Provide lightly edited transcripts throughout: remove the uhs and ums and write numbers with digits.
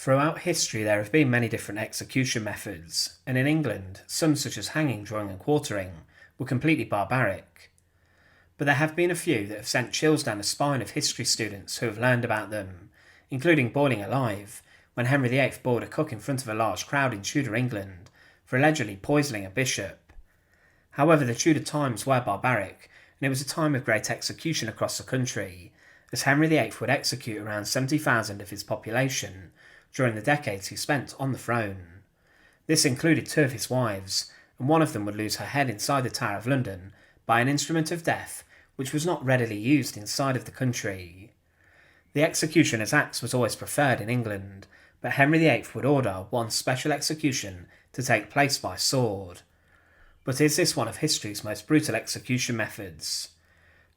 Throughout history there have been many different execution methods, and in England, some such as hanging, drawing and quartering were completely barbaric. But there have been a few that have sent chills down the spine of history students who have learned about them, including boiling alive, when Henry VIII boiled a cook in front of a large crowd in Tudor England for allegedly poisoning a bishop. However, the Tudor times were barbaric, and it was a time of great execution across the country, as Henry VIII would execute around 70,000 of his population during the decades he spent on the throne. This included two of his wives, and one of them would lose her head inside the Tower of London by an instrument of death which was not readily used inside of the country. The execution as axe was always preferred in England, but Henry VIII would order one special execution to take place by sword. But is this one of history's most brutal execution methods?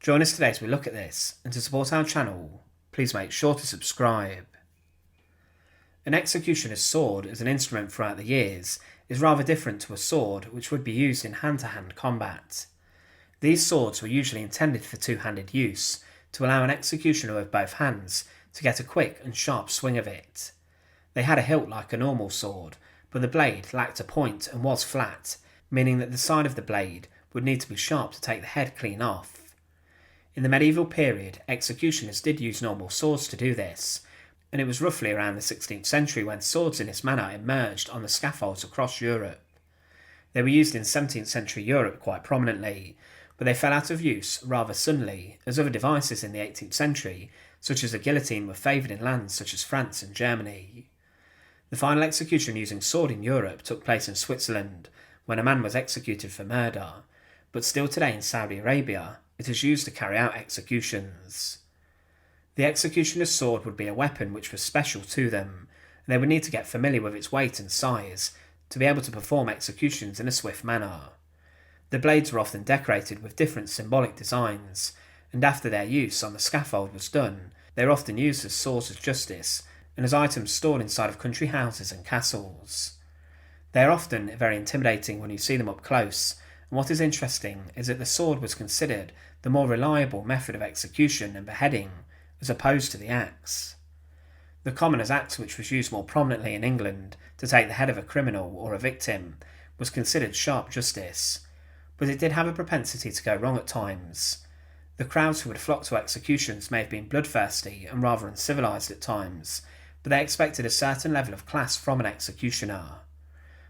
Join us today as we look at this, and to support our channel, please make sure to subscribe. An executioner's sword as an instrument throughout the years is rather different to a sword which would be used in hand-to-hand combat. These swords were usually intended for two-handed use, to allow an executioner with both hands to get a quick and sharp swing of it. They had a hilt like a normal sword, but the blade lacked a point and was flat, meaning that the side of the blade would need to be sharp to take the head clean off. In the medieval period, executioners did use normal swords to do this, and it was roughly around the 16th century when swords in this manner emerged on the scaffolds across Europe. They were used in 17th century Europe quite prominently, but they fell out of use rather suddenly, as other devices in the 18th century, such as the guillotine, were favoured in lands such as France and Germany. The final execution using sword in Europe took place in Switzerland, when a man was executed for murder, but still today in Saudi Arabia, it is used to carry out executions. The executioner's sword would be a weapon which was special to them, and they would need to get familiar with its weight and size to be able to perform executions in a swift manner. The blades were often decorated with different symbolic designs, and after their use on the scaffold was done, they were often used as swords of justice and as items stored inside of country houses and castles. They are often very intimidating when you see them up close, and what is interesting is that the sword was considered the more reliable method of execution and beheading as opposed to the axe. The commoner's axe, which was used more prominently in England to take the head of a criminal or a victim, was considered sharp justice, but it did have a propensity to go wrong at times. The crowds who would flock to executions may have been bloodthirsty and rather uncivilised at times, but they expected a certain level of class from an executioner.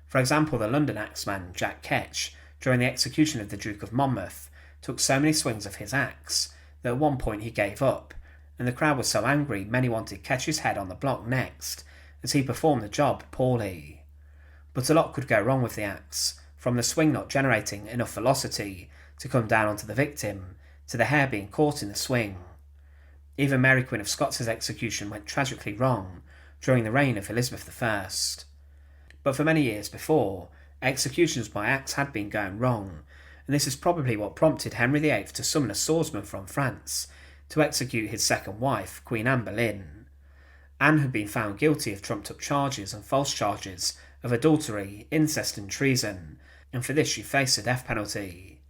For example, the London axeman Jack Ketch, during the execution of the Duke of Monmouth, took so many swings of his axe that at one point he gave up, and the crowd was so angry many wanted Ketch's head on the block next, as he performed the job poorly. But a lot could go wrong with the axe, from the swing not generating enough velocity to come down onto the victim, to the hair being caught in the swing. Even Mary Queen of Scots' execution went tragically wrong during the reign of Elizabeth I. But for many years before, executions by axe had been going wrong, and this is probably what prompted Henry VIII to summon a swordsman from France to execute his second wife, Queen Anne Boleyn. Anne had been found guilty of trumped-up charges and false charges of adultery, incest and treason, and for this she faced the death penalty.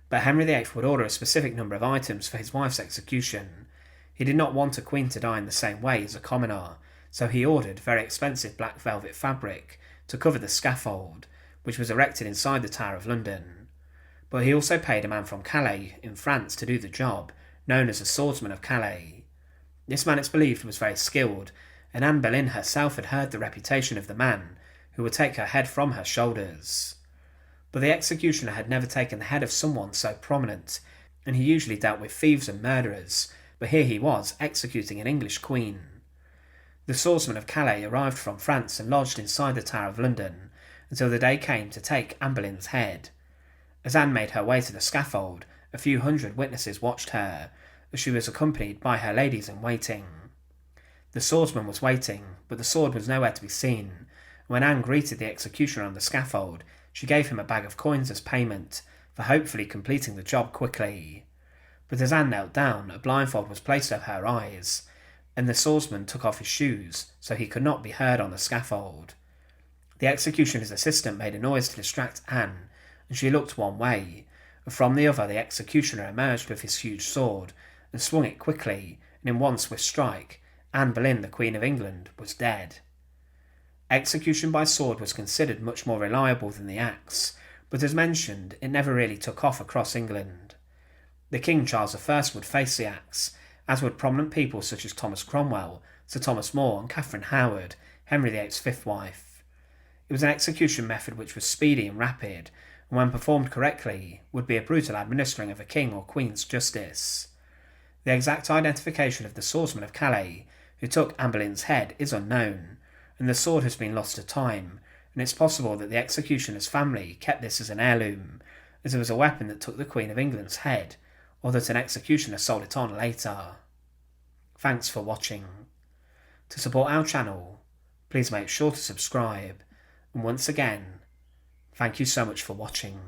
But Henry VIII would order a specific number of items for his wife's execution. He did not want a queen to die in the same way as a commoner, so he ordered very expensive black velvet fabric to cover the scaffold, which was erected inside the Tower of London. But he also paid a man from Calais in France to do the job, known as the swordsman of Calais. This man, it's believed, was very skilled, and Anne Boleyn herself had heard the reputation of the man who would take her head from her shoulders. But the executioner had never taken the head of someone so prominent, and he usually dealt with thieves and murderers, but here he was executing an English queen. The swordsman of Calais arrived from France and lodged inside the Tower of London until the day came to take Anne Boleyn's head. As Anne made her way to the scaffold, a few hundred witnesses watched her, as she was accompanied by her ladies-in-waiting. The swordsman was waiting, but the sword was nowhere to be seen, and when Anne greeted the executioner on the scaffold, she gave him a bag of coins as payment for hopefully completing the job quickly. But as Anne knelt down, a blindfold was placed over her eyes, and the swordsman took off his shoes so he could not be heard on the scaffold. The executioner's assistant made a noise to distract Anne, and she looked one way, and from the other the executioner emerged with his huge sword and swung it quickly, and in one swift strike, Anne Boleyn, the Queen of England, was dead. Execution by sword was considered much more reliable than the axe, but as mentioned, it never really took off across England. The King Charles I would face the axe, as would prominent people such as Thomas Cromwell, Sir Thomas More and Catherine Howard, Henry VIII's fifth wife. It was an execution method which was speedy and rapid, and when performed correctly, would be a brutal administering of a king or queen's justice. The exact identification of the swordsman of Calais, who took Anne Boleyn's head, is unknown, and the sword has been lost to time, and it's possible that the executioner's family kept this as an heirloom, as it was a weapon that took the Queen of England's head, or that an executioner sold it on later. Thanks for watching. To support our channel, please make sure to subscribe, and once again, thank you so much for watching.